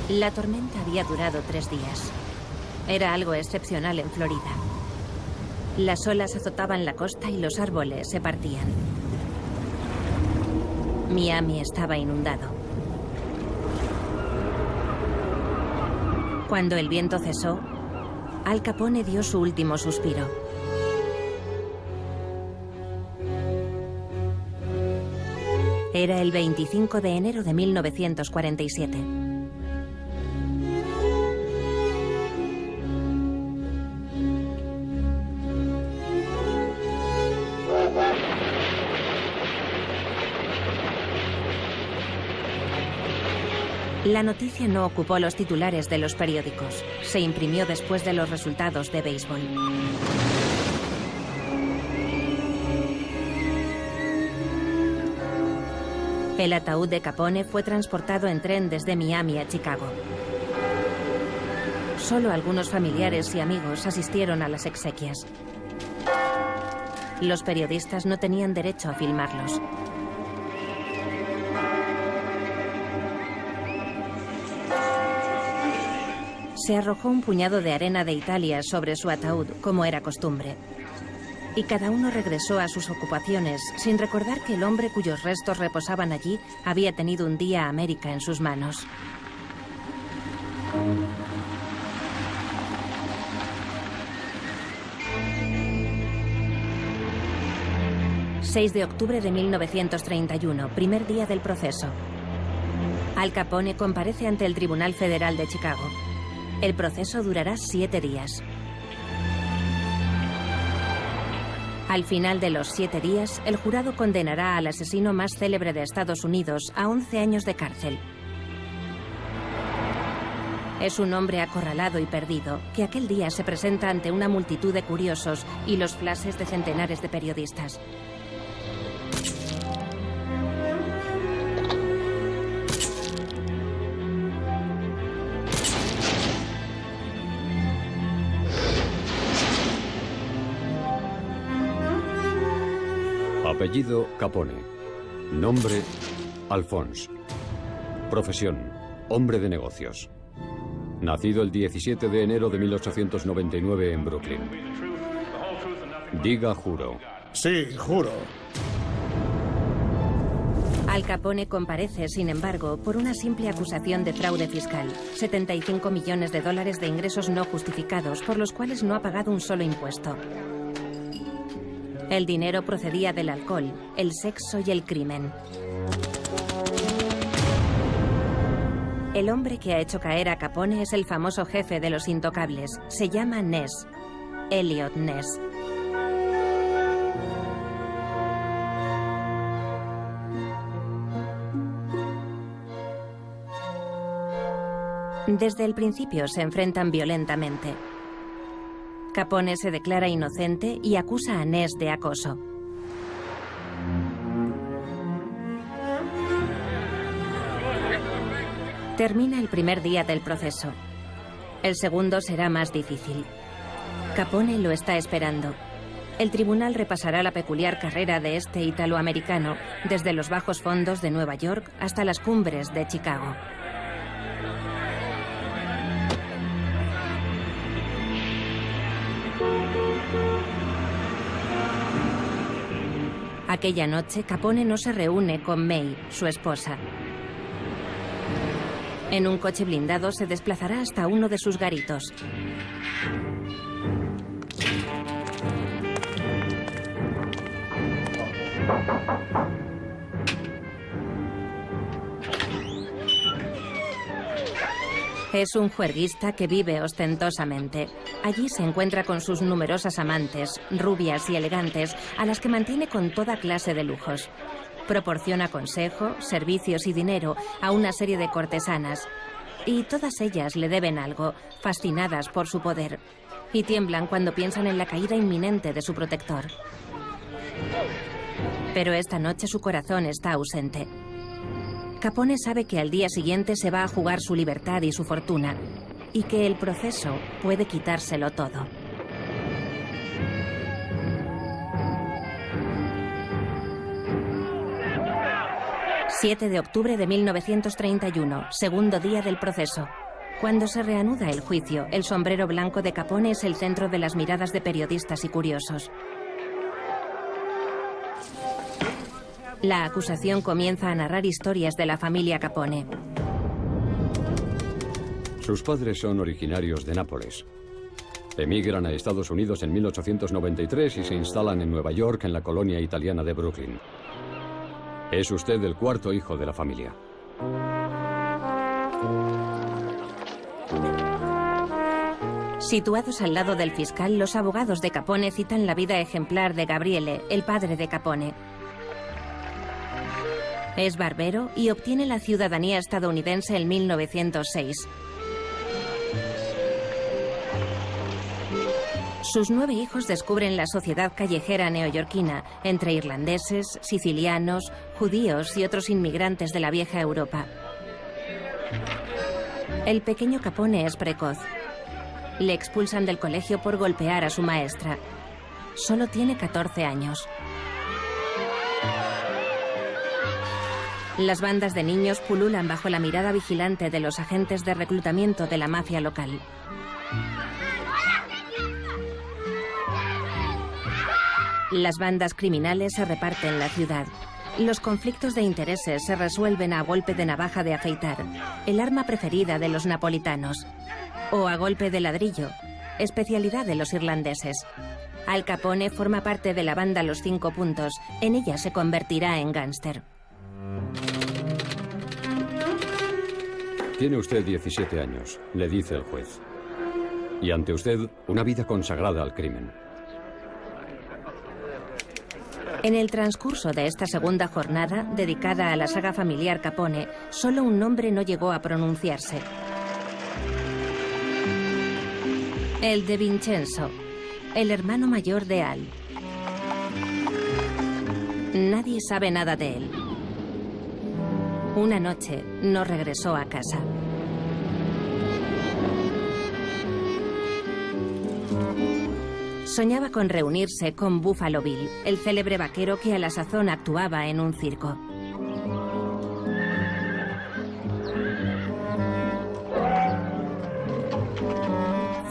La tormenta había durado 3 días. Era algo excepcional en Florida. Las olas azotaban la costa y los árboles se partían. Miami estaba inundado. Cuando el viento cesó, Al Capone dio su último suspiro. Era el 25 de enero de 1947. La noticia no ocupó los titulares de los periódicos. Se imprimió después de los resultados de béisbol. El ataúd de Capone fue transportado en tren desde Miami a Chicago. Solo algunos familiares y amigos asistieron a las exequias. Los periodistas no tenían derecho a filmarlos. Se arrojó un puñado de arena de Italia sobre su ataúd, como era costumbre. Y cada uno regresó a sus ocupaciones sin recordar que el hombre cuyos restos reposaban allí había tenido un día América en sus manos. ...6 de octubre de 1931, primer día del proceso. Al Capone comparece ante el Tribunal Federal de Chicago. El proceso durará 7 días. Al final de los 7 días, el jurado condenará al asesino más célebre de Estados Unidos a 11 años de cárcel. Es un hombre acorralado y perdido, que aquel día se presenta ante una multitud de curiosos y los flashes de centenares de periodistas. Apellido Capone. Nombre Alphonse. Profesión hombre de negocios. Nacido el 17 de enero de 1899 en Brooklyn. Diga juro. Sí, juro. Al Capone comparece, sin embargo, por una simple acusación de fraude fiscal. 75 millones de dólares de ingresos no justificados, por los cuales no ha pagado un solo impuesto. El dinero procedía del alcohol, el sexo y el crimen. El hombre que ha hecho caer a Capone es el famoso jefe de los intocables. Se llama Ness. Eliot Ness. Desde el principio se enfrentan violentamente. Capone se declara inocente y acusa a Ness de acoso. Termina el primer día del proceso. El segundo será más difícil. Capone lo está esperando. El tribunal repasará la peculiar carrera de este italoamericano, desde los bajos fondos de Nueva York hasta las cumbres de Chicago. Aquella noche, Capone no se reúne con May, su esposa. En un coche blindado se desplazará hasta uno de sus garitos. Es un juerguista que vive ostentosamente. Allí se encuentra con sus numerosas amantes, rubias y elegantes, a las que mantiene con toda clase de lujos. Proporciona consejo, servicios y dinero a una serie de cortesanas. Y todas ellas le deben algo, fascinadas por su poder. Y tiemblan cuando piensan en la caída inminente de su protector. Pero esta noche su corazón está ausente. Capone sabe que al día siguiente se va a jugar su libertad y su fortuna, y que el proceso puede quitárselo todo. ...7 de octubre de 1931, segundo día del proceso. Cuando se reanuda el juicio, el sombrero blanco de Capone es el centro de las miradas de periodistas y curiosos. La acusación comienza a narrar historias de la familia Capone. Sus padres son originarios de Nápoles. Emigran a Estados Unidos en 1893 y se instalan en Nueva York, en la colonia italiana de Brooklyn. Es usted el cuarto hijo de la familia. Situados al lado del fiscal, los abogados de Capone citan la vida ejemplar de Gabriele, el padre de Capone. Es barbero y obtiene la ciudadanía estadounidense en 1906. Sus 9 hijos descubren la sociedad callejera neoyorquina, entre irlandeses, sicilianos, judíos y otros inmigrantes de la vieja Europa. El pequeño Capone es precoz. Le expulsan del colegio por golpear a su maestra. Solo tiene 14 años. Las bandas de niños pululan bajo la mirada vigilante de los agentes de reclutamiento de la mafia local. Las bandas criminales se reparten la ciudad. Los conflictos de intereses se resuelven a golpe de navaja de afeitar, el arma preferida de los napolitanos, o a golpe de ladrillo, especialidad de los irlandeses. Al Capone forma parte de la banda Los 5 Puntos. En ella se convertirá en gángster. Tiene usted 17 años, le dice el juez. Y ante usted, una vida consagrada al crimen. En el transcurso de esta segunda jornada, dedicada a la saga familiar Capone, solo un nombre no llegó a pronunciarse. El de Vincenzo, el hermano mayor de Al. Nadie sabe nada de él. Una noche no regresó a casa. Soñaba con reunirse con Buffalo Bill, el célebre vaquero que a la sazón actuaba en un circo.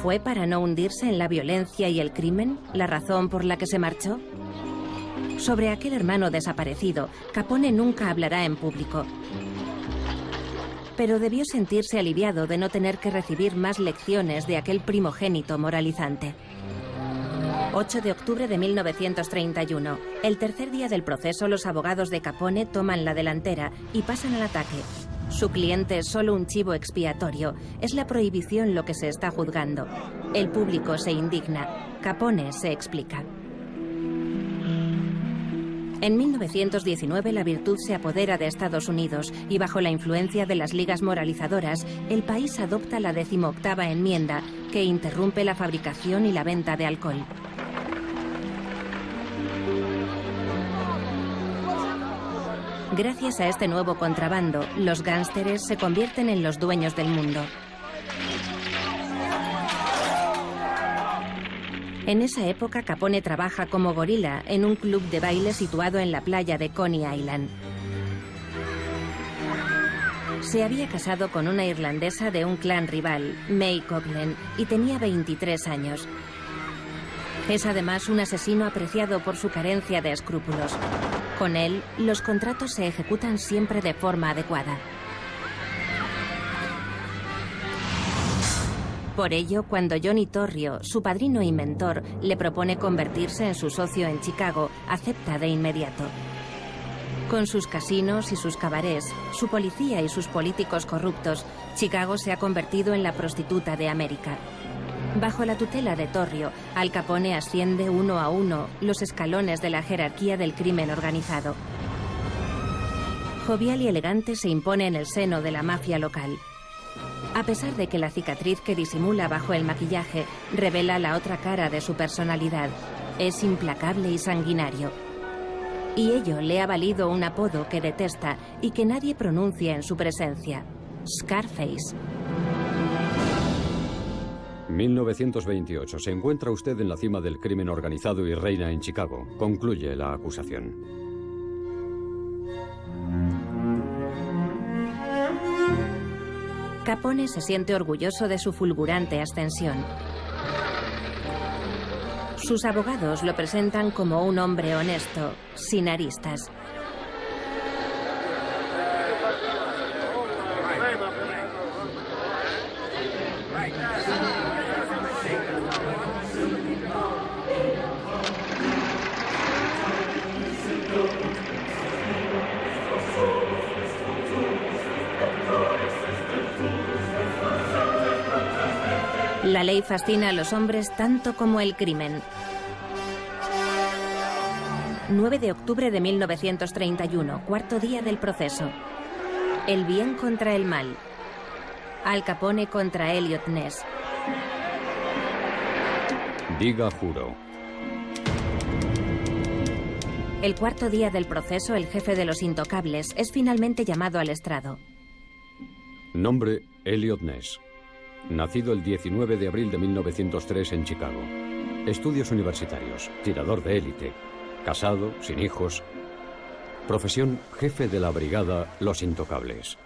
¿Fue para no hundirse en la violencia y el crimen la razón por la que se marchó? Sobre aquel hermano desaparecido, Capone nunca hablará en público. Pero debió sentirse aliviado de no tener que recibir más lecciones de aquel primogénito moralizante. 8 de octubre de 1931. El tercer día del proceso, los abogados de Capone toman la delantera y pasan al ataque. Su cliente es solo un chivo expiatorio. Es la prohibición lo que se está juzgando. El público se indigna. Capone se explica. En 1919 la virtud se apodera de Estados Unidos y bajo la influencia de las ligas moralizadoras, el país adopta la 18ª enmienda que interrumpe la fabricación y la venta de alcohol. Gracias a este nuevo contrabando, los gánsteres se convierten en los dueños del mundo. En esa época, Capone trabaja como gorila en un club de baile situado en la playa de Coney Island. Se había casado con una irlandesa de un clan rival, May Coughlin, y tenía 23 años. Es además un asesino apreciado por su carencia de escrúpulos. Con él, los contratos se ejecutan siempre de forma adecuada. Por ello, cuando Johnny Torrio, su padrino y mentor, le propone convertirse en su socio en Chicago, acepta de inmediato. Con sus casinos y sus cabarets, su policía y sus políticos corruptos, Chicago se ha convertido en la prostituta de América. Bajo la tutela de Torrio, Al Capone asciende uno a uno los escalones de la jerarquía del crimen organizado. Jovial y elegante se impone en el seno de la mafia local. A pesar de que la cicatriz que disimula bajo el maquillaje revela la otra cara de su personalidad, es implacable y sanguinario. Y ello le ha valido un apodo que detesta y que nadie pronuncia en su presencia: Scarface. 1928. Se encuentra usted en la cima del crimen organizado y reina en Chicago. Concluye la acusación. Capone se siente orgulloso de su fulgurante ascensión. Sus abogados lo presentan como un hombre honesto, sin aristas. La ley fascina a los hombres tanto como el crimen. 9 de octubre de 1931, cuarto día del proceso. El bien contra el mal. Al Capone contra Elliot Ness. Diga juro. El cuarto día del proceso, el jefe de los intocables es finalmente llamado al estrado. Nombre: Elliot Ness. Nacido el 19 de abril de 1903 en Chicago. Estudios universitarios, tirador de élite. Casado, sin hijos. Profesión: jefe de la brigada Los Intocables.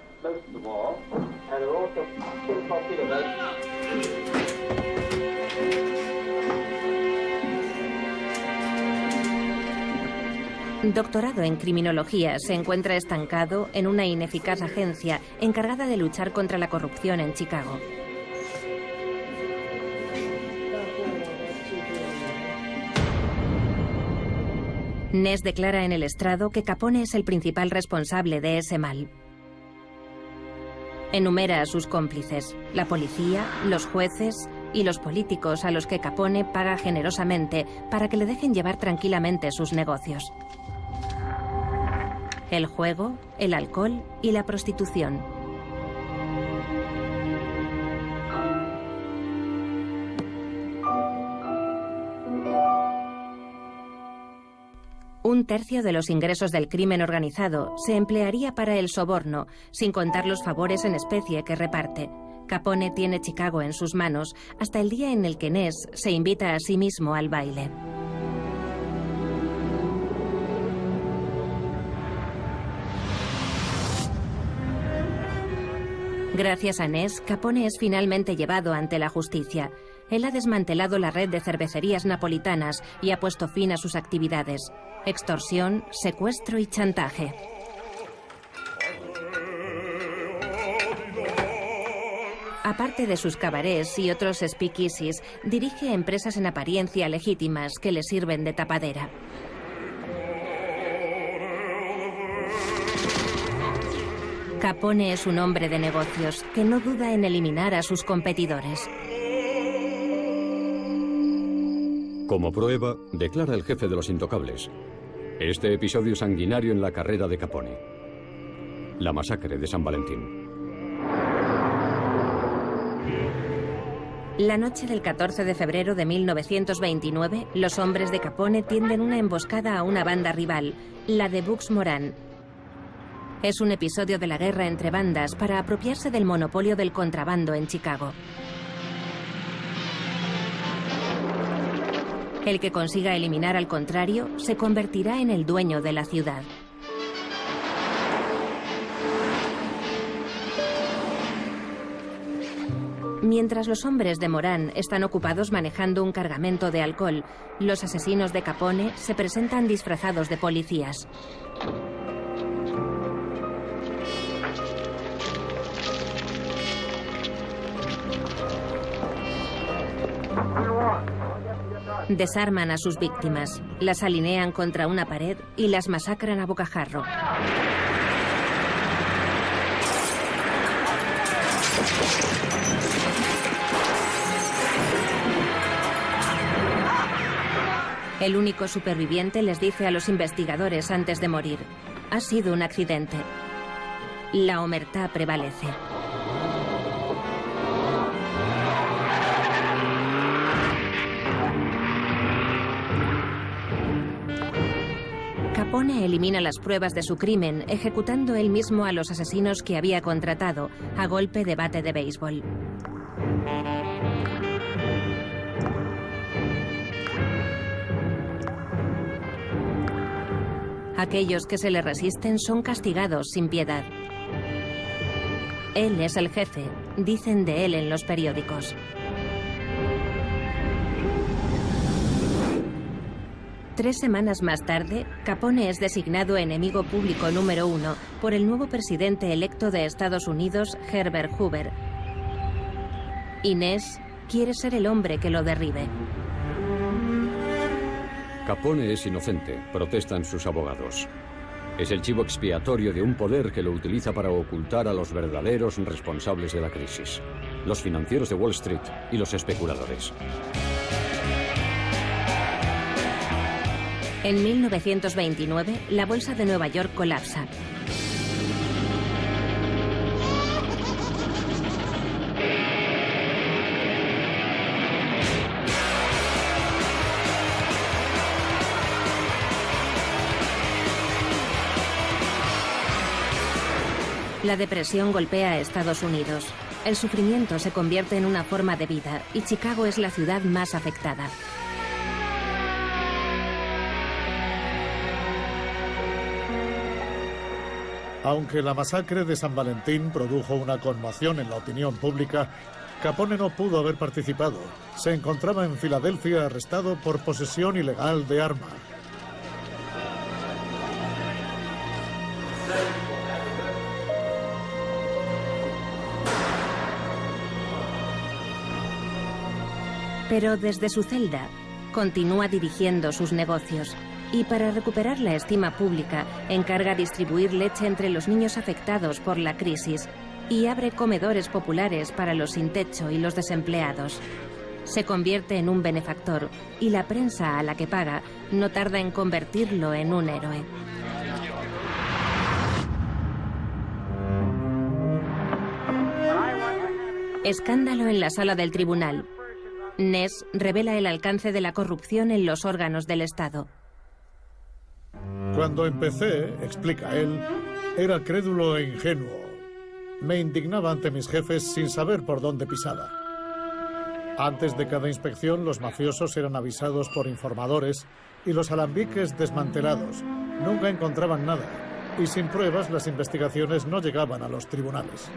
Doctorado en criminología, se encuentra estancado en una ineficaz agencia encargada de luchar contra la corrupción en Chicago. Ness declara en el estrado que Capone es el principal responsable de ese mal. Enumera a sus cómplices, la policía, los jueces y los políticos a los que Capone paga generosamente para que le dejen llevar tranquilamente sus negocios. El juego, el alcohol y la prostitución. Un tercio de los ingresos del crimen organizado se emplearía para el soborno, sin contar los favores en especie que reparte. Capone tiene Chicago en sus manos hasta el día en el que Ness se invita a sí mismo al baile. Gracias a Ness, Capone es finalmente llevado ante la justicia. Él ha desmantelado la red de cervecerías napolitanas y ha puesto fin a sus actividades. Extorsión, secuestro y chantaje. Aparte de sus cabarets y otros speakeasies, dirige empresas en apariencia legítimas que le sirven de tapadera. Capone es un hombre de negocios que no duda en eliminar a sus competidores. Como prueba, declara el jefe de los Intocables: este episodio sanguinario en la carrera de Capone. La masacre de San Valentín. La noche del 14 de febrero de 1929, los hombres de Capone tienden una emboscada a una banda rival, la de Bugs Moran. Es un episodio de la guerra entre bandas para apropiarse del monopolio del contrabando en Chicago. El que consiga eliminar al contrario se convertirá en el dueño de la ciudad. Mientras los hombres de Moran están ocupados manejando un cargamento de alcohol, los asesinos de Capone se presentan disfrazados de policías. Desarman a sus víctimas, las alinean contra una pared y las masacran a bocajarro. El único superviviente les dice a los investigadores antes de morir: ha sido un accidente. La omertá prevalece. Capone elimina las pruebas de su crimen, ejecutando él mismo a los asesinos que había contratado, a golpe de bate de béisbol. Aquellos que se le resisten son castigados sin piedad. Él es el jefe, dicen de él en los periódicos. 3 semanas más tarde, Capone es designado enemigo público número 1 por el nuevo presidente electo de Estados Unidos, Herbert Hoover. Inés quiere ser el hombre que lo derribe. Capone es inocente, protestan sus abogados. Es el chivo expiatorio de un poder que lo utiliza para ocultar a los verdaderos responsables de la crisis: los financieros de Wall Street y los especuladores. En 1929, la bolsa de Nueva York colapsa. La depresión golpea a Estados Unidos. El sufrimiento se convierte en una forma de vida y Chicago es la ciudad más afectada. Aunque la masacre de San Valentín produjo una conmoción en la opinión pública, Capone no pudo haber participado. Se encontraba en Filadelfia arrestado por posesión ilegal de arma. Pero desde su celda, continúa dirigiendo sus negocios. Y para recuperar la estima pública, encarga distribuir leche entre los niños afectados por la crisis y abre comedores populares para los sin techo y los desempleados. Se convierte en un benefactor y la prensa a la que paga no tarda en convertirlo en un héroe. Escándalo en la sala del tribunal. Ness revela el alcance de la corrupción en los órganos del Estado. Cuando empecé, explica él, era crédulo e ingenuo. Me indignaba ante mis jefes sin saber por dónde pisaba. Antes de cada inspección, los mafiosos eran avisados por informadores y los alambiques desmantelados. Nunca encontraban nada y sin pruebas las investigaciones no llegaban a los tribunales.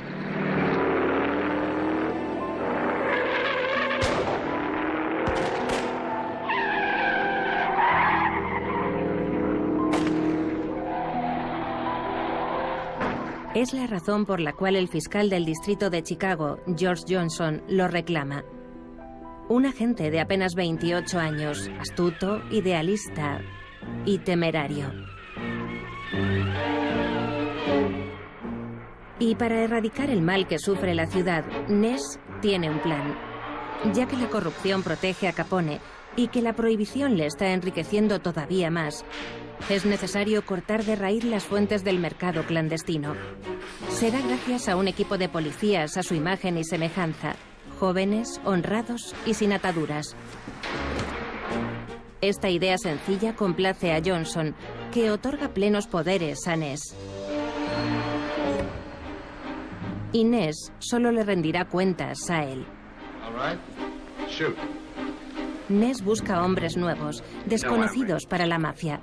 Es la razón por la cual el fiscal del distrito de Chicago, George Johnson, lo reclama. Un agente de apenas 28 años, astuto, idealista y temerario. Y para erradicar el mal que sufre la ciudad, Ness tiene un plan. Ya que la corrupción protege a Capone y que la prohibición le está enriqueciendo todavía más, es necesario cortar de raíz las fuentes del mercado clandestino. Será gracias a un equipo de policías a su imagen y semejanza, jóvenes, honrados y sin ataduras. Esta idea sencilla complace a Johnson, que otorga plenos poderes a Ness. Y Ness solo le rendirá cuentas a él. Ness busca hombres nuevos, desconocidos para la mafia.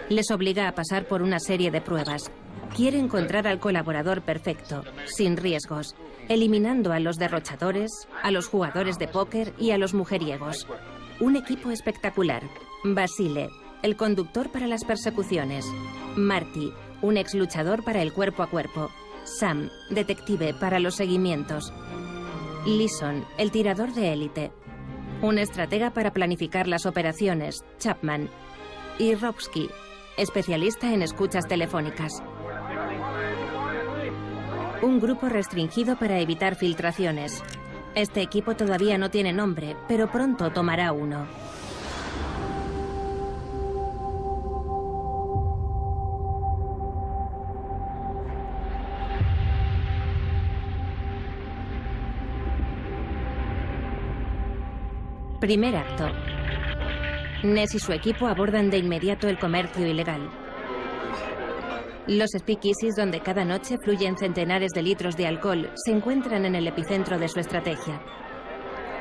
Les obliga a pasar por una serie de pruebas. Quiere encontrar al colaborador perfecto, sin riesgos, eliminando a los derrochadores, a los jugadores de póker y a los mujeriegos. Un equipo espectacular. Basile, el conductor para las persecuciones. Marty, un ex luchador para el cuerpo a cuerpo. Sam, detective para los seguimientos. Leeson, el tirador de élite. Un estratega para planificar las operaciones, Chapman. Y Robsky, especialista en escuchas telefónicas. Un grupo restringido para evitar filtraciones. Este equipo todavía no tiene nombre, pero pronto tomará uno. Primer acto. Ness y su equipo abordan de inmediato el comercio ilegal. Los speakeasies, donde cada noche fluyen centenares de litros de alcohol, se encuentran en el epicentro de su estrategia.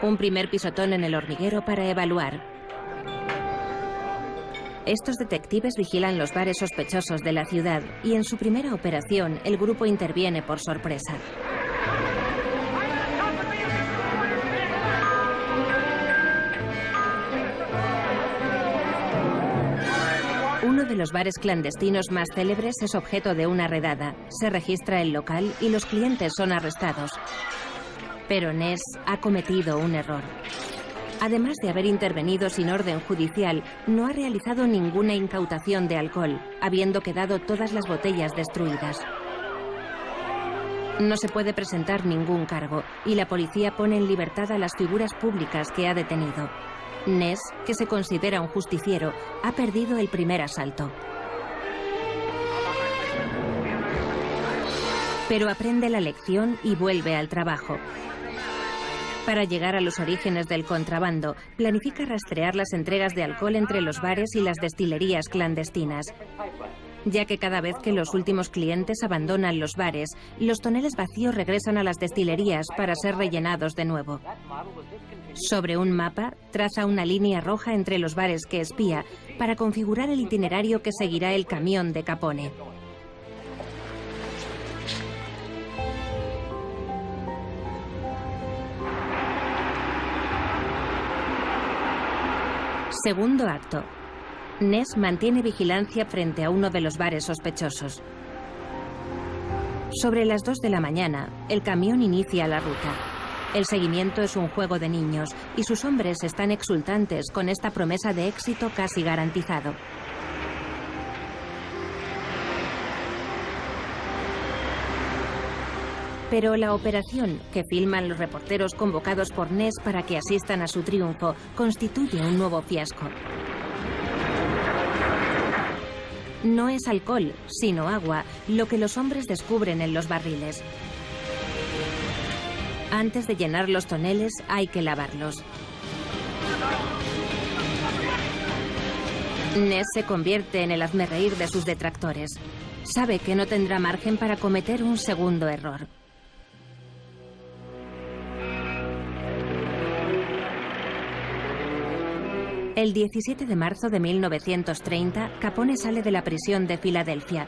Un primer pisotón en el hormiguero para evaluar. Estos detectives vigilan los bares sospechosos de la ciudad y en su primera operación el grupo interviene por sorpresa. Uno de los bares clandestinos más célebres es objeto de una redada. Se registra el local y los clientes son arrestados. Pero Ness ha cometido un error. Además de haber intervenido sin orden judicial, no ha realizado ninguna incautación de alcohol, habiendo quedado todas las botellas destruidas. No se puede presentar ningún cargo y la policía pone en libertad a las figuras públicas que ha detenido. Ness, que se considera un justiciero, ha perdido el primer asalto. Pero aprende la lección y vuelve al trabajo. Para llegar a los orígenes del contrabando, planifica rastrear las entregas de alcohol entre los bares y las destilerías clandestinas, ya que cada vez que los últimos clientes abandonan los bares, los toneles vacíos regresan a las destilerías para ser rellenados de nuevo. Sobre un mapa, traza una línea roja entre los bares que espía para configurar el itinerario que seguirá el camión de Capone. Segundo acto. Ness mantiene vigilancia frente a uno de los bares sospechosos. Sobre las 2 de la mañana, el camión inicia la ruta. El seguimiento es un juego de niños y sus hombres están exultantes con esta promesa de éxito casi garantizado. Pero la operación, que filman los reporteros convocados por Ness para que asistan a su triunfo, constituye un nuevo fiasco. No es alcohol, sino agua, lo que los hombres descubren en los barriles. Antes de llenar los toneles, hay que lavarlos. Ness se convierte en el hazmerreír de sus detractores. Sabe que no tendrá margen para cometer un segundo error. El 17 de marzo de 1930, Capone sale de la prisión de Filadelfia.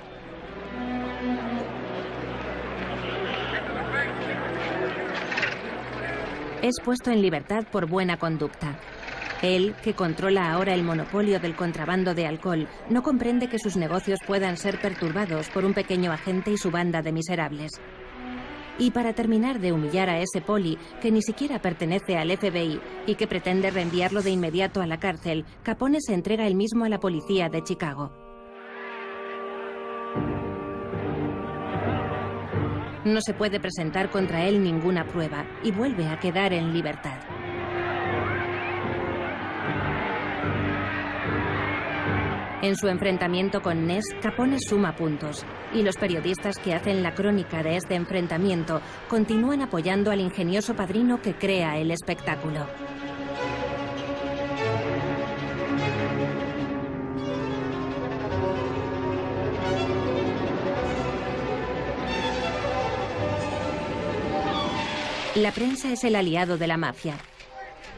Es puesto en libertad por buena conducta. Él, que controla ahora el monopolio del contrabando de alcohol, no comprende que sus negocios puedan ser perturbados por un pequeño agente y su banda de miserables. Y para terminar de humillar a ese poli, que ni siquiera pertenece al FBI y que pretende reenviarlo de inmediato a la cárcel, Capone se entrega él mismo a la policía de Chicago. No se puede presentar contra él ninguna prueba y vuelve a quedar en libertad. En su enfrentamiento con Ness, Capone suma puntos, y los periodistas que hacen la crónica de este enfrentamiento continúan apoyando al ingenioso padrino que crea el espectáculo. La prensa es el aliado de la mafia.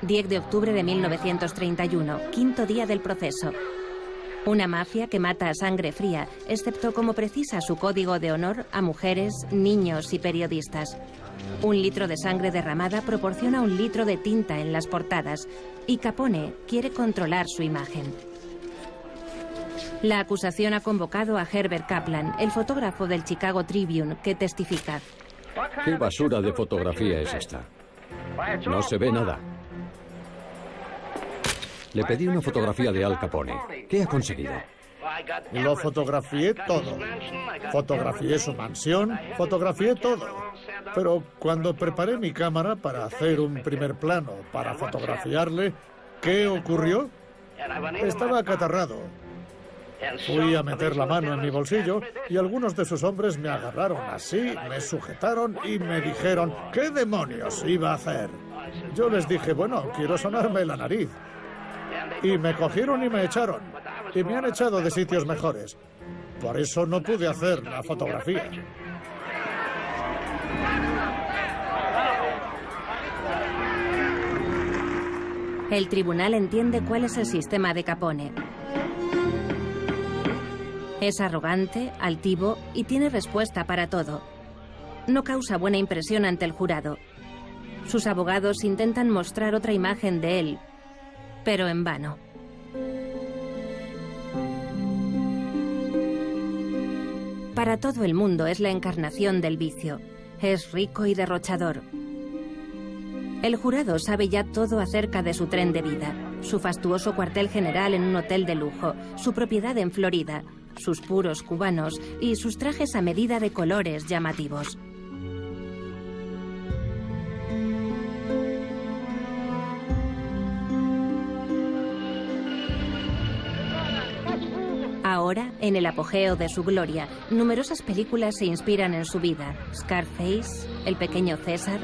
10 de octubre de 1931, quinto día del proceso. Una mafia que mata a sangre fría, excepto como precisa su código de honor a mujeres, niños y periodistas. 1 litro de sangre derramada proporciona 1 litro de tinta en las portadas, y Capone quiere controlar su imagen. La acusación ha convocado a Herbert Kaplan, el fotógrafo del Chicago Tribune, que testifica. ¿Qué basura de fotografía es esta? No se ve nada. Le pedí una fotografía de Al Capone. ¿Qué ha conseguido? Lo fotografié todo. Fotografié su mansión, fotografié todo. Pero cuando preparé mi cámara para hacer un primer plano para fotografiarle, ¿qué ocurrió? Estaba acatarrado. Fui a meter la mano en mi bolsillo y algunos de sus hombres me agarraron así, me sujetaron y me dijeron, ¿qué demonios iba a hacer? Yo les dije, bueno, quiero sonarme la nariz. Y me cogieron y me echaron. Y me han echado de sitios mejores. Por eso no pude hacer la fotografía. El tribunal entiende cuál es el sistema de Capone. Es arrogante, altivo y tiene respuesta para todo. No causa buena impresión ante el jurado. Sus abogados intentan mostrar otra imagen de él, pero en vano. Para todo el mundo es la encarnación del vicio. Es rico y derrochador. El jurado sabe ya todo acerca de su tren de vida, su fastuoso cuartel general en un hotel de lujo, su propiedad en Florida, sus puros cubanos y sus trajes a medida de colores llamativos. Ahora, en el apogeo de su gloria, numerosas películas se inspiran en su vida. Scarface, El pequeño César.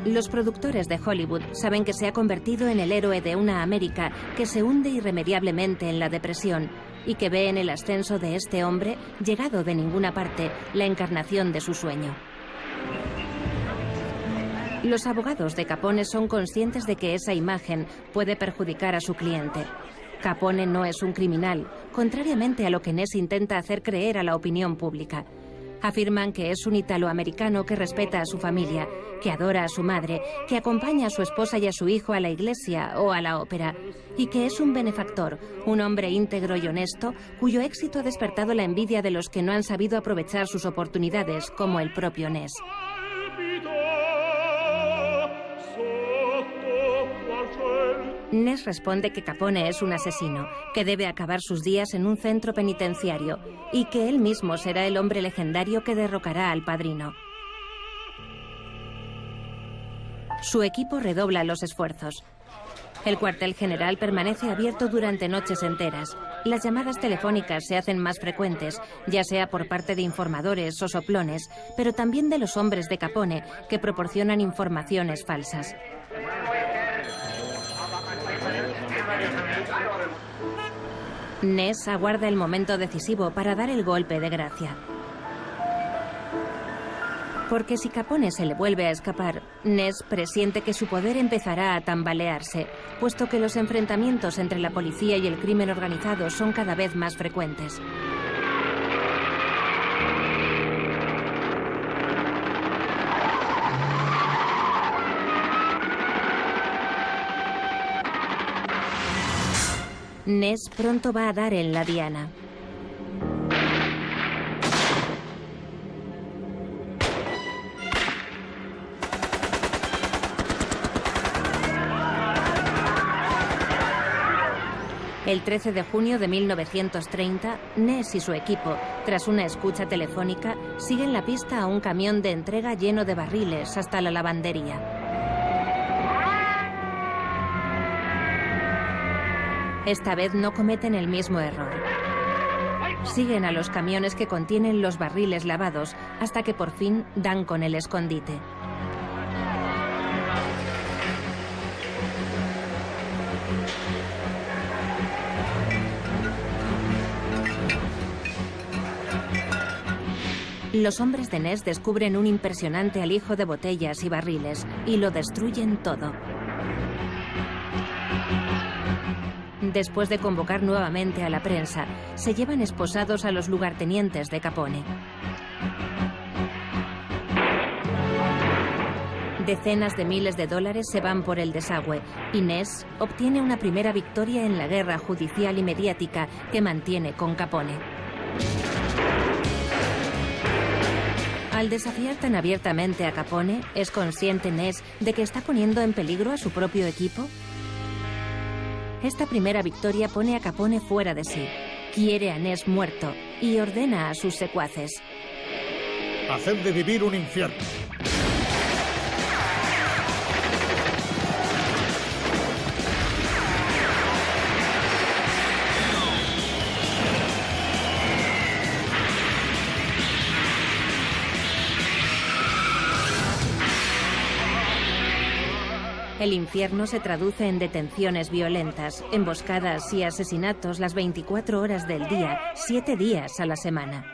Los productores de Hollywood saben que se ha convertido en el héroe de una América que se hunde irremediablemente en la depresión y que ve en el ascenso de este hombre, llegado de ninguna parte, la encarnación de su sueño. Los abogados de Capone son conscientes de que esa imagen puede perjudicar a su cliente. Capone no es un criminal, contrariamente a lo que Ness intenta hacer creer a la opinión pública. Afirman que es un italoamericano que respeta a su familia, que adora a su madre, que acompaña a su esposa y a su hijo a la iglesia o a la ópera, y que es un benefactor, un hombre íntegro y honesto, cuyo éxito ha despertado la envidia de los que no han sabido aprovechar sus oportunidades, como el propio Ness. Ness responde que Capone es un asesino, que debe acabar sus días en un centro penitenciario y que él mismo será el hombre legendario que derrocará al padrino. Su equipo redobla los esfuerzos. El cuartel general permanece abierto durante noches enteras. Las llamadas telefónicas se hacen más frecuentes, ya sea por parte de informadores o soplones, pero también de los hombres de Capone, que proporcionan informaciones falsas. Ness aguarda el momento decisivo para dar el golpe de gracia. Porque si Capone se le vuelve a escapar, Ness presiente que su poder empezará a tambalearse, puesto que los enfrentamientos entre la policía y el crimen organizado son cada vez más frecuentes. Ness pronto va a dar en la diana. El 13 de junio de 1930, Ness y su equipo, tras una escucha telefónica, siguen la pista a un camión de entrega lleno de barriles hasta la lavandería. Esta vez no cometen el mismo error. Siguen a los camiones que contienen los barriles lavados hasta que por fin dan con el escondite. Los hombres de Ness descubren un impresionante alijo de botellas y barriles y lo destruyen todo. Después de convocar nuevamente a la prensa, se llevan esposados a los lugartenientes de Capone. Decenas de miles de dólares se van por el desagüe y Ness obtiene una primera victoria en la guerra judicial y mediática que mantiene con Capone. Al desafiar tan abiertamente a Capone, ¿es consciente Ness de que está poniendo en peligro a su propio equipo? Esta primera victoria pone a Capone fuera de sí. Quiere a Ness muerto y ordena a sus secuaces: haced de vivir un infierno. El infierno se traduce en detenciones violentas, emboscadas y asesinatos las 24 horas del día, 7 días a la semana.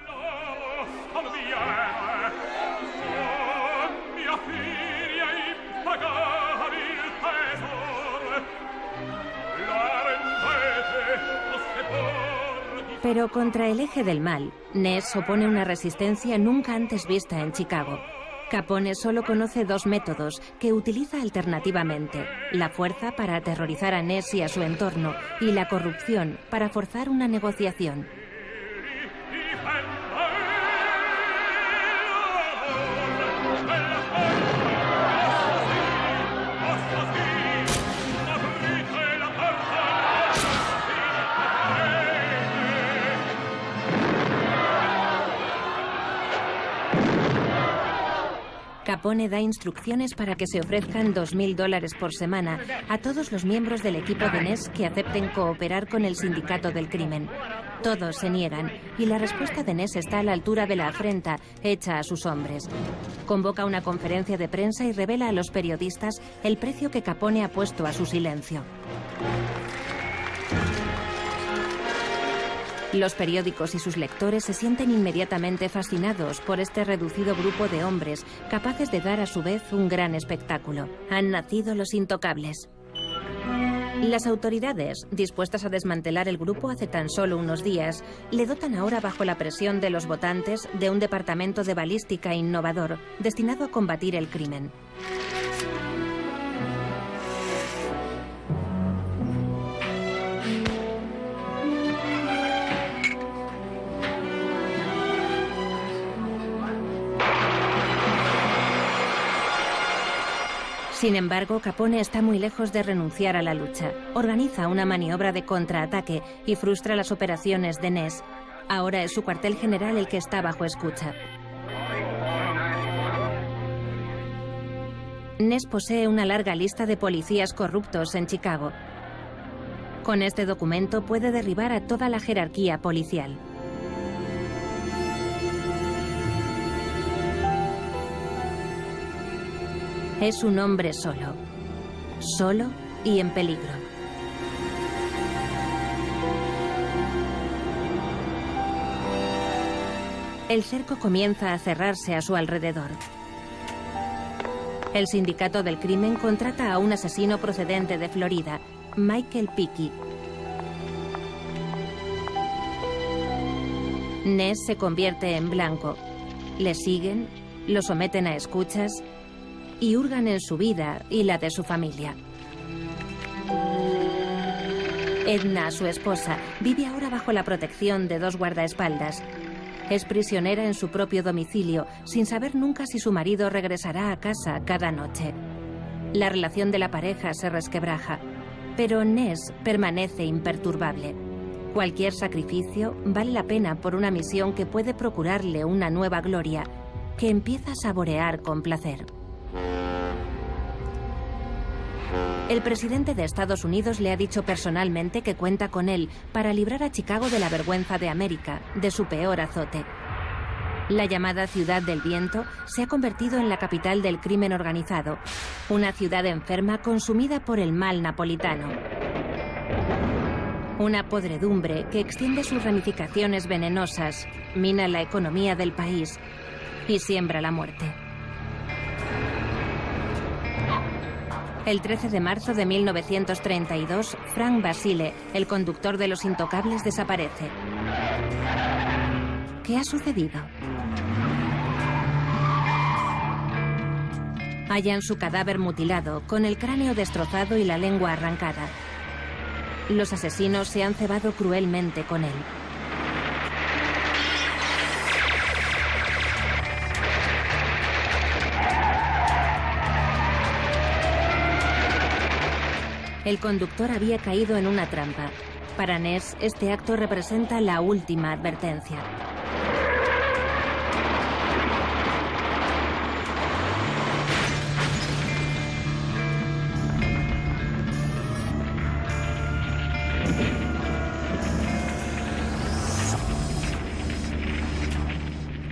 Pero contra el eje del mal, Ness opone una resistencia nunca antes vista en Chicago. Capone solo conoce dos métodos que utiliza alternativamente: la fuerza para aterrorizar a Ness y a su entorno, y la corrupción para forzar una negociación. Capone da instrucciones para que se ofrezcan $2000 por semana a todos los miembros del equipo de Ness que acepten cooperar con el sindicato del crimen. Todos se niegan y la respuesta de Ness está a la altura de la afrenta hecha a sus hombres. Convoca una conferencia de prensa y revela a los periodistas el precio que Capone ha puesto a su silencio. Los periódicos y sus lectores se sienten inmediatamente fascinados por este reducido grupo de hombres capaces de dar a su vez un gran espectáculo. Han nacido los intocables. Las autoridades, dispuestas a desmantelar el grupo hace tan solo unos días, le dotan ahora bajo la presión de los votantes de un departamento de balística innovador destinado a combatir el crimen. Sin embargo, Capone está muy lejos de renunciar a la lucha. Organiza una maniobra de contraataque y frustra las operaciones de Ness. Ahora es su cuartel general el que está bajo escucha. Ness posee una larga lista de policías corruptos en Chicago. Con este documento puede derribar a toda la jerarquía policial. Es un hombre solo. Solo y en peligro. El cerco comienza a cerrarse a su alrededor. El sindicato del crimen contrata a un asesino procedente de Florida, Michael Pickey. Ness se convierte en blanco. Le siguen, lo someten a escuchas y hurgan en su vida y la de su familia. Edna, su esposa, vive ahora bajo la protección de dos guardaespaldas. Es prisionera en su propio domicilio, sin saber nunca si su marido regresará a casa cada noche. La relación de la pareja se resquebraja, pero Ness permanece imperturbable. Cualquier sacrificio vale la pena por una misión que puede procurarle una nueva gloria, que empieza a saborear con placer. El presidente de Estados Unidos le ha dicho personalmente que cuenta con él para librar a Chicago de la vergüenza de América, de su peor azote. La llamada Ciudad del Viento se ha convertido en la capital del crimen organizado, una ciudad enferma consumida por el mal napolitano. Una podredumbre que extiende sus ramificaciones venenosas, mina la economía del país y siembra la muerte. El 13 de marzo de 1932, Frank Basile, el conductor de los Intocables, desaparece. ¿Qué ha sucedido? Hallan su cadáver mutilado, con el cráneo destrozado y la lengua arrancada. Los asesinos se han cebado cruelmente con él. El conductor había caído en una trampa. Para Ness, este acto representa la última advertencia.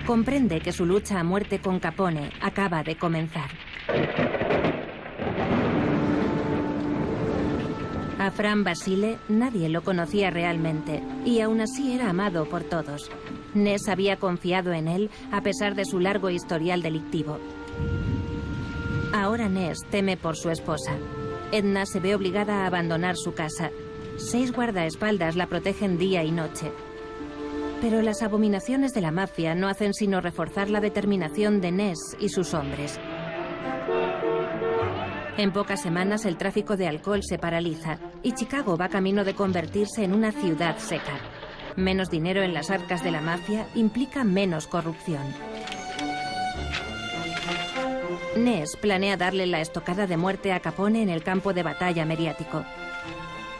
Comprende que su lucha a muerte con Capone acaba de comenzar. A Frank Basile nadie lo conocía realmente y aún así era amado por todos. Ness había confiado en él a pesar de su largo historial delictivo. Ahora Ness teme por su esposa. Edna se ve obligada a abandonar su casa. 6 guardaespaldas la protegen día y noche. Pero las abominaciones de la mafia no hacen sino reforzar la determinación de Ness y sus hombres. En pocas semanas el tráfico de alcohol se paraliza y Chicago va camino de convertirse en una ciudad seca. Menos dinero en las arcas de la mafia implica menos corrupción. Ness planea darle la estocada de muerte a Capone en el campo de batalla mediático.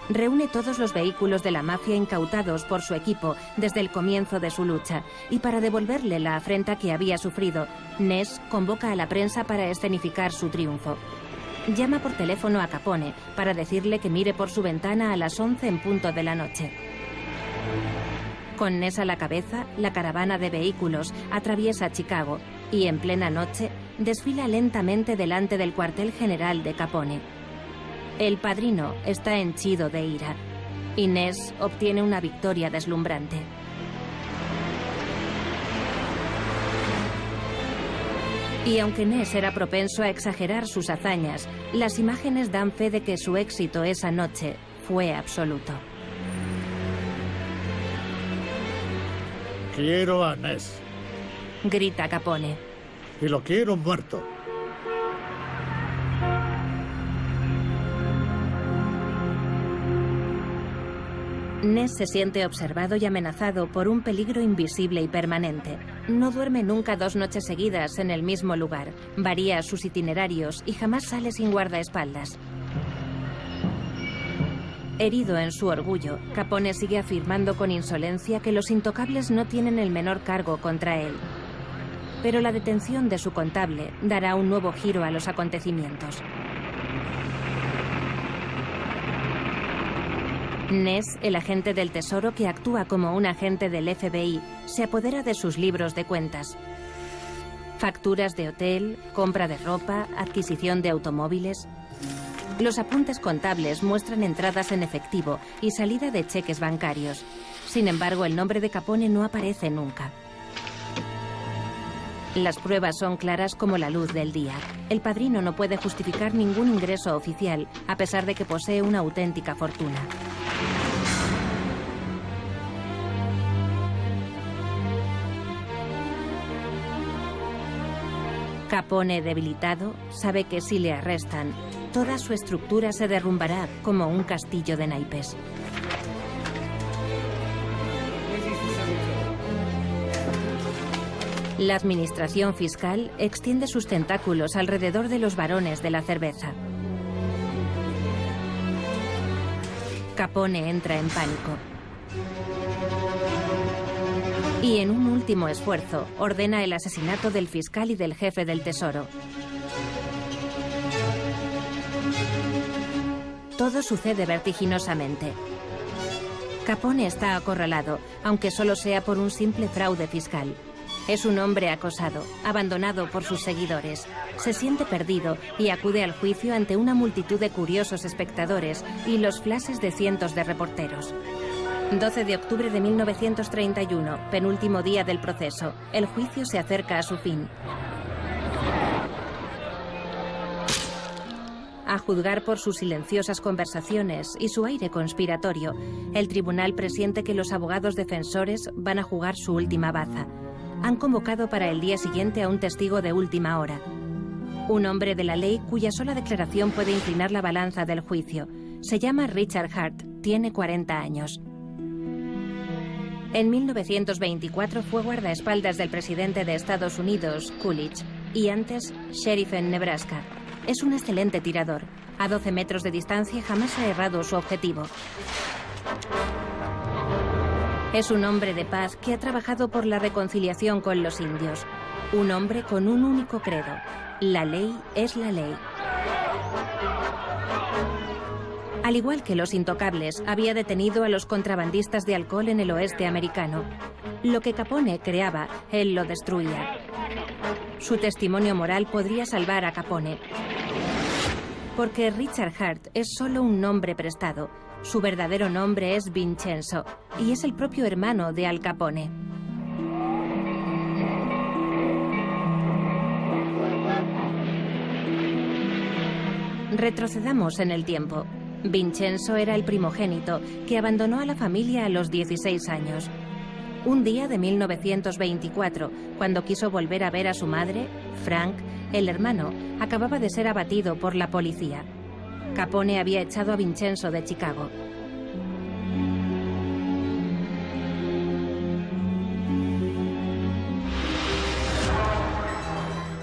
Reúne todos los vehículos de la mafia incautados por su equipo desde el comienzo de su lucha y para devolverle la afrenta que había sufrido, Ness convoca a la prensa para escenificar su triunfo. Llama por teléfono a Capone para decirle que mire por su ventana a las 11 en punto de la noche. Con Ness a la cabeza, la caravana de vehículos atraviesa Chicago y en plena noche desfila lentamente delante del cuartel general de Capone. El padrino está henchido de ira y Ness obtiene una victoria deslumbrante. Y aunque Ness era propenso a exagerar sus hazañas, las imágenes dan fe de que su éxito esa noche fue absoluto. Quiero a Ness. Grita Capone. Y lo quiero muerto. Ness se siente observado y amenazado por un peligro invisible y permanente. No duerme nunca 2 noches seguidas en el mismo lugar. Varía sus itinerarios y jamás sale sin guardaespaldas. Herido en su orgullo, Capone sigue afirmando con insolencia que los intocables no tienen el menor cargo contra él. Pero la detención de su contable dará un nuevo giro a los acontecimientos. Ness, el agente del Tesoro que actúa como un agente del FBI, se apodera de sus libros de cuentas. Facturas de hotel, compra de ropa, adquisición de automóviles. Los apuntes contables muestran entradas en efectivo y salida de cheques bancarios. Sin embargo, el nombre de Capone no aparece nunca. Las pruebas son claras como la luz del día. El padrino no puede justificar ningún ingreso oficial, a pesar de que posee una auténtica fortuna. Capone, debilitado, sabe que si le arrestan, toda su estructura se derrumbará como un castillo de naipes. La administración fiscal extiende sus tentáculos alrededor de los barones de la cerveza. Capone entra en pánico. Y en un último esfuerzo, ordena el asesinato del fiscal y del jefe del Tesoro. Todo sucede vertiginosamente. Capone está acorralado, aunque solo sea por un simple fraude fiscal. Es un hombre acosado, abandonado por sus seguidores. Se siente perdido y acude al juicio ante una multitud de curiosos espectadores y los flashes de cientos de reporteros. 12 de octubre de 1931, penúltimo día del proceso. El juicio se acerca a su fin. A juzgar por sus silenciosas conversaciones y su aire conspiratorio, el tribunal presiente que los abogados defensores van a jugar su última baza. Han convocado para el día siguiente a un testigo de última hora. Un hombre de la ley cuya sola declaración puede inclinar la balanza del juicio. Se llama Richard Hart, tiene 40 años. En 1924 fue guardaespaldas del presidente de Estados Unidos, Coolidge, y antes sheriff en Nebraska. Es un excelente tirador. A 12 metros de distancia jamás ha errado su objetivo. Es un hombre de paz que ha trabajado por la reconciliación con los indios. Un hombre con un único credo. La ley es la ley. Al igual que los intocables, había detenido a los contrabandistas de alcohol en el oeste americano. Lo que Capone creaba, él lo destruía. Su testimonio moral podría salvar a Capone. Porque Richard Hart es solo un nombre prestado. Su verdadero nombre es Vincenzo y es el propio hermano de Al Capone. Retrocedamos en el tiempo. Vincenzo era el primogénito que abandonó a la familia a los 16 años. Un día de 1924, cuando quiso volver a ver a su madre, Frank, el hermano, acababa de ser abatido por la policía. Capone había echado a Vincenzo de Chicago.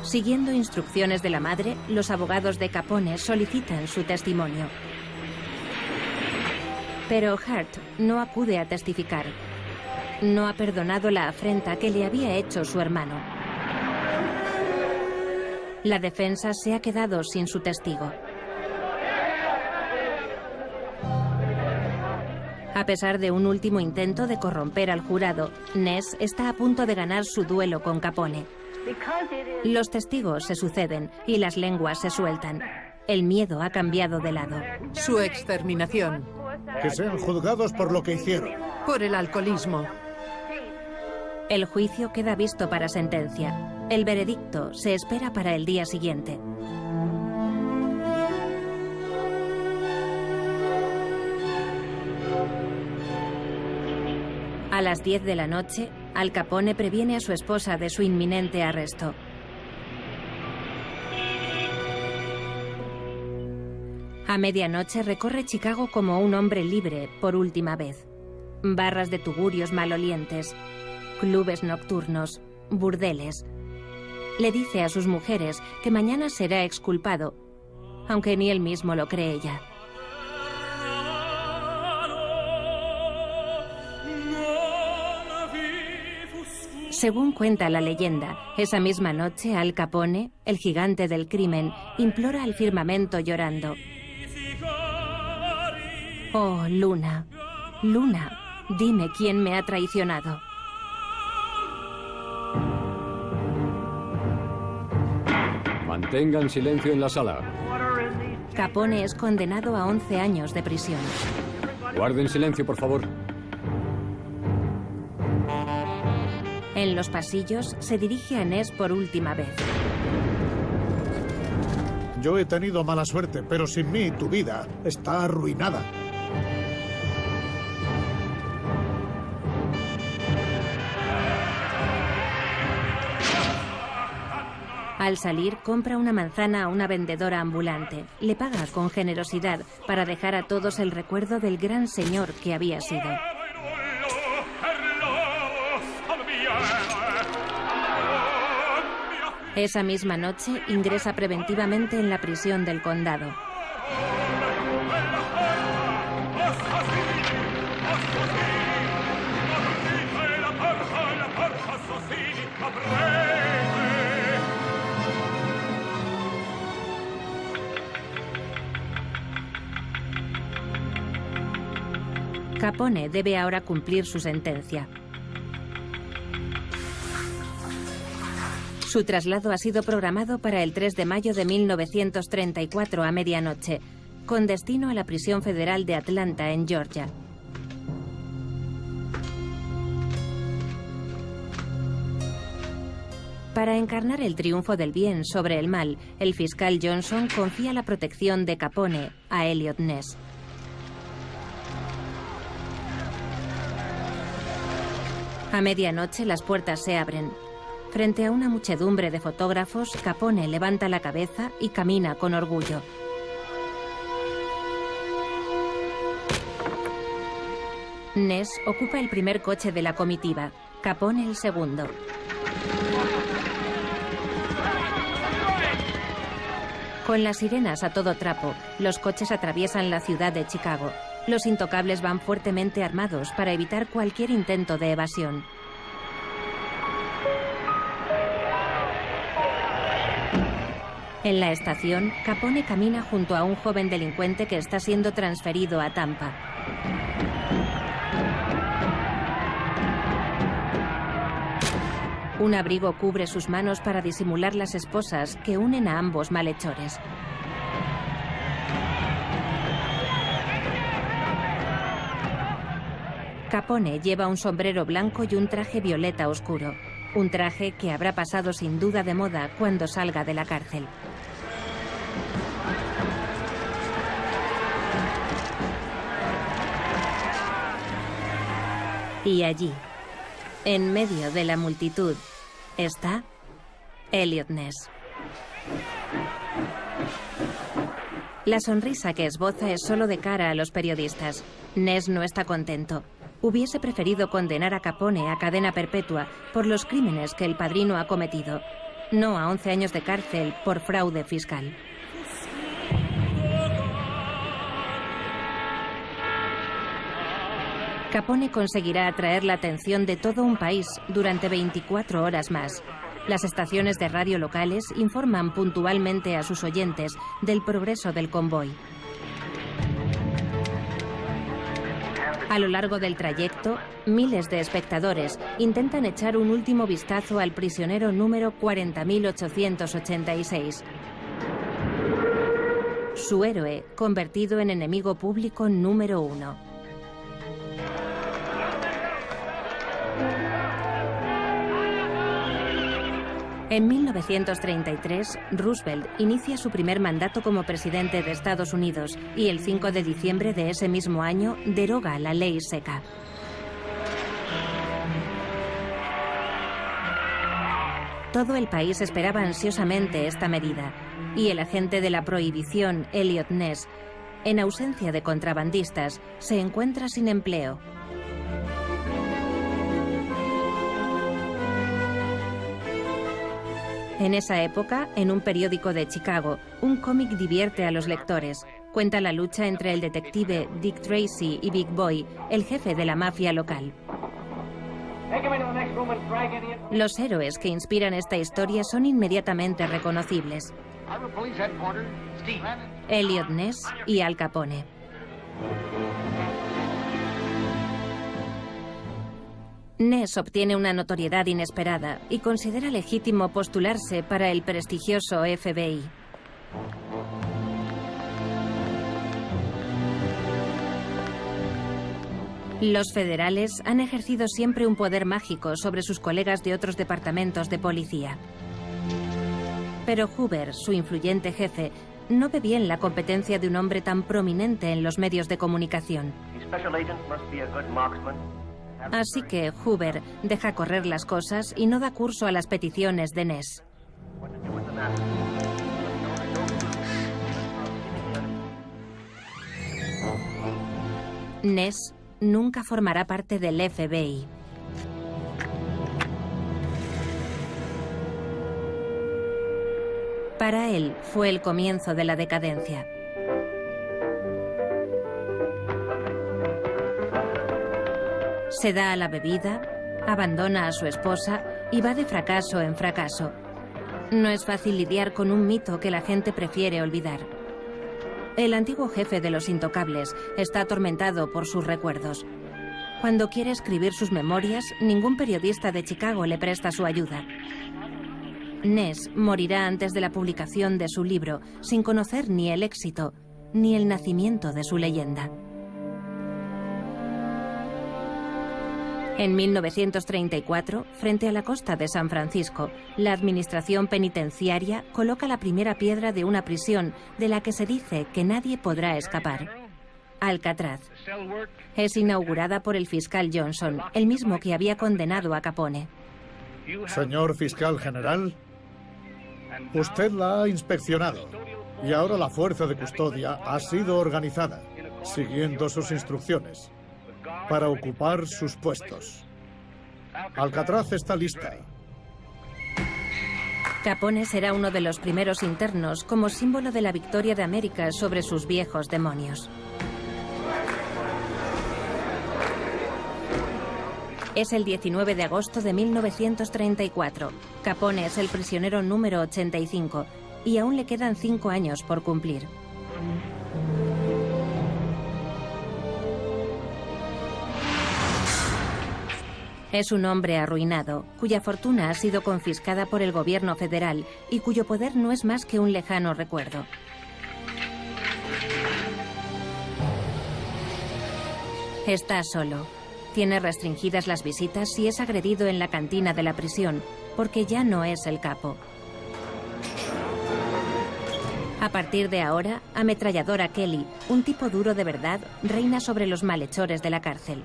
Siguiendo instrucciones de la madre, los abogados de Capone solicitan su testimonio. Pero Hart no acude a testificar. No ha perdonado la afrenta que le había hecho su hermano. La defensa se ha quedado sin su testigo. A pesar de un último intento de corromper al jurado, Ness está a punto de ganar su duelo con Capone. Los testigos se suceden y las lenguas se sueltan. El miedo ha cambiado de lado. Su exterminación. Que sean juzgados por lo que hicieron. Por el alcoholismo. El juicio queda visto para sentencia. El veredicto se espera para el día siguiente. A las 10 de la noche, Al Capone previene a su esposa de su inminente arresto. A medianoche recorre Chicago como un hombre libre por última vez. Barras de tugurios malolientes, clubes nocturnos, burdeles. Le dice a sus mujeres que mañana será exculpado, aunque ni él mismo lo cree ya. Según cuenta la leyenda, esa misma noche Al Capone, el gigante del crimen, implora al firmamento llorando: «Oh, Luna, Luna, dime quién me ha traicionado». Mantengan silencio en la sala. Capone es condenado a 11 años de prisión. Guarden silencio, por favor. En los pasillos se dirige a Ness por última vez. Yo he tenido mala suerte, pero sin mí tu vida está arruinada. Al salir, compra una manzana a una vendedora ambulante. Le paga con generosidad para dejar a todos el recuerdo del gran señor que había sido. Esa misma noche ingresa preventivamente en la prisión del condado. Capone debe ahora cumplir su sentencia. Su traslado ha sido programado para el 3 de mayo de 1934 a medianoche, con destino a la prisión federal de Atlanta, en Georgia. Para encarnar el triunfo del bien sobre el mal, el fiscal Johnson confía la protección de Capone a Eliot Ness. A medianoche las puertas se abren. Frente a una muchedumbre de fotógrafos, Capone levanta la cabeza y camina con orgullo. Ness ocupa el primer coche de la comitiva, Capone el segundo. Con las sirenas a todo trapo, los coches atraviesan la ciudad de Chicago. Los intocables van fuertemente armados para evitar cualquier intento de evasión. En la estación, Capone camina junto a un joven delincuente que está siendo transferido a Tampa. Un abrigo cubre sus manos para disimular las esposas que unen a ambos malhechores. Capone lleva un sombrero blanco y un traje violeta oscuro. Un traje que habrá pasado sin duda de moda cuando salga de la cárcel. Y allí, En medio de la multitud está Eliot Ness. La sonrisa que esboza es solo de cara a los periodistas. Ness no está contento. Hubiese preferido condenar a Capone a cadena perpetua por los crímenes que el padrino ha cometido, no a 11 años de cárcel por fraude fiscal. Capone conseguirá atraer la atención de todo un país durante 24 horas más. Las estaciones de radio locales informan puntualmente a sus oyentes del progreso del convoy. A lo largo del trayecto, miles de espectadores intentan echar un último vistazo al prisionero número 40.886. Su héroe, convertido en enemigo público número 1. En 1933, Roosevelt inicia su primer mandato como presidente de Estados Unidos y el 5 de diciembre de ese mismo año deroga la ley seca. Todo el país esperaba ansiosamente esta medida y el agente de la prohibición, Eliot Ness, en ausencia de contrabandistas, se encuentra sin empleo. En esa época, en un periódico de Chicago, un cómic divierte a los lectores. Cuenta la lucha entre el detective Dick Tracy y Big Boy, el jefe de la mafia local. Los héroes que inspiran esta historia son inmediatamente reconocibles: Eliot Ness y Al Capone. Ness obtiene una notoriedad inesperada y considera legítimo postularse para el prestigioso FBI. Los federales han ejercido siempre un poder mágico sobre sus colegas de otros departamentos de policía. Pero Hoover, su influyente jefe, no ve bien la competencia de un hombre tan prominente en los medios de comunicación. Así que Hoover deja correr las cosas y no da curso a las peticiones de Ness. Ness nunca formará parte del FBI. Para él fue el comienzo de la decadencia. Se da a la bebida, abandona a su esposa y va de fracaso en fracaso. No es fácil lidiar con un mito que la gente prefiere olvidar. El antiguo jefe de los Intocables está atormentado por sus recuerdos. Cuando quiere escribir sus memorias, ningún periodista de Chicago le presta su ayuda. Ness morirá antes de la publicación de su libro, sin conocer ni el éxito, ni el nacimiento de su leyenda. En 1934, frente a la costa de San Francisco, la administración penitenciaria coloca la primera piedra de una prisión de la que se dice que nadie podrá escapar: Alcatraz. Es inaugurada por el fiscal Johnson, el mismo que había condenado a Capone. Señor fiscal general, usted la ha inspeccionado y ahora la fuerza de custodia ha sido organizada, siguiendo sus instrucciones, para ocupar sus puestos. Alcatraz está lista. Capone será uno de los primeros internos como símbolo de la victoria de América sobre sus viejos demonios. Es el 19 de agosto de 1934. Capone es el prisionero número 85 y aún le quedan 5 años por cumplir. Es un hombre arruinado, cuya fortuna ha sido confiscada por el gobierno federal y cuyo poder no es más que un lejano recuerdo. Está solo. Tiene restringidas las visitas y es agredido en la cantina de la prisión, porque ya no es el capo. A partir de ahora, Ametralladora Kelly, un tipo duro de verdad, reina sobre los malhechores de la cárcel.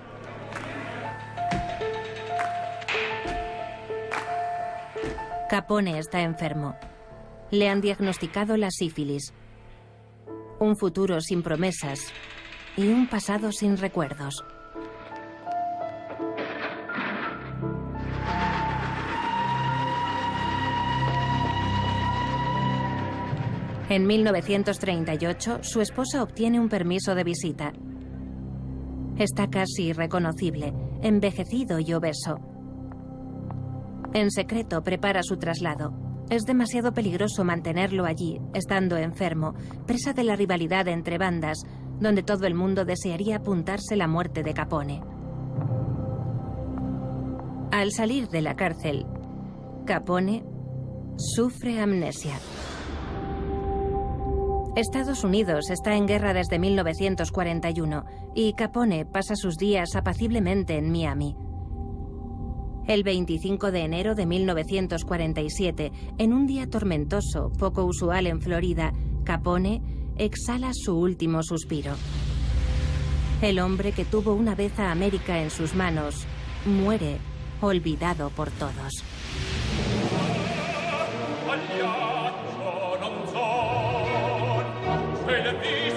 Capone está enfermo. Le han diagnosticado la sífilis. Un futuro sin promesas y un pasado sin recuerdos. En 1938, su esposa obtiene un permiso de visita. Está casi irreconocible, envejecido y obeso. En secreto prepara su traslado. Es demasiado peligroso mantenerlo allí, estando enfermo, presa de la rivalidad entre bandas, donde todo el mundo desearía apuntarse la muerte de Capone. Al salir de la cárcel, Capone sufre amnesia. Estados Unidos está en guerra desde 1941 y Capone pasa sus días apaciblemente en Miami. El 25 de enero de 1947, en un día tormentoso, poco usual en Florida, Capone exhala su último suspiro. El hombre que tuvo una vez a América en sus manos muere, olvidado por todos. Perché